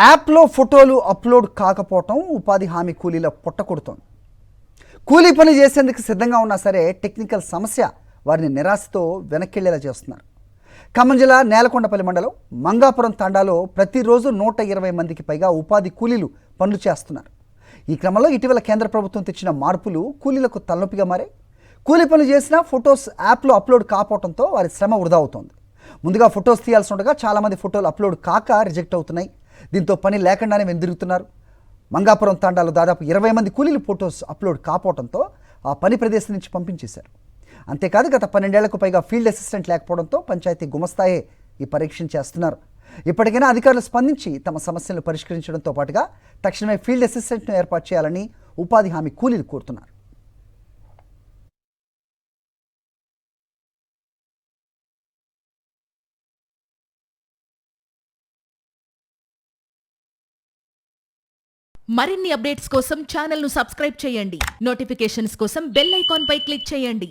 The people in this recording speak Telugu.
యాప్లో ఫోటోలు అప్లోడ్ కాకపోవటం ఉపాధి హామీ కూలీల పొట్టకొడుతోంది. కూలీ పని చేసేందుకు సిద్ధంగా ఉన్నా సరే టెక్నికల్ సమస్య వారిని నిరాశతో వెనక్కిళ్లేలా చేస్తున్నారు. ఖమ్మం జిల్లా నేలకొండపల్లి మండలం మంగాపురం తండాలో ప్రతిరోజు 120 మందికి పైగా ఉపాధి కూలీలు పనులు చేస్తున్నారు. ఈ క్రమంలో ఇటీవల కేంద్ర ప్రభుత్వం తెచ్చిన మార్పులు కూలీలకు తలనొప్పిగా మారాయి. కూలీ పనులు చేసినా ఫొటోస్ యాప్లో అప్లోడ్ కాకపోవడంతో వారి శ్రమ వృధా అవుతోంది. ముందుగా ఫొటోస్ తీయాల్సి ఉండగా చాలామంది ఫోటోలు అప్లోడ్ కాక రిజెక్ట్ అవుతున్నాయి. దీంతో పని లేకుండానే వెనుదిరుగుతున్నారు. మంగాపురం తాండాలో దాదాపు 20 మంది కూలీలు ఫొటోస్ అప్లోడ్ కాపోవడంతో ఆ పని ప్రదేశం నుంచి పంపించేశారు. అంతేకాదు గత 12 ఏళ్లకు పైగా ఫీల్డ్ అసిస్టెంట్ లేకపోవడంతో పంచాయతీ గుమస్తాయే ఈ పరీక్ష చేస్తున్నారు. ఇప్పటికైనా అధికారులు స్పందించి తమ సమస్యలను పరిష్కరించడంతో పాటుగా తక్షణమే ఫీల్డ్ అసిస్టెంట్ను ఏర్పాటు చేయాలని ఉపాధి హామీ కూలీలు కోరుతున్నారు. మరిన్ని అప్డేట్స్ కోసం ఛానల్ ను సబ్స్క్రైబ్ చేయండి. నోటిఫికేషన్స్ కోసం బెల్ ఐకాన్ పై క్లిక్ చేయండి.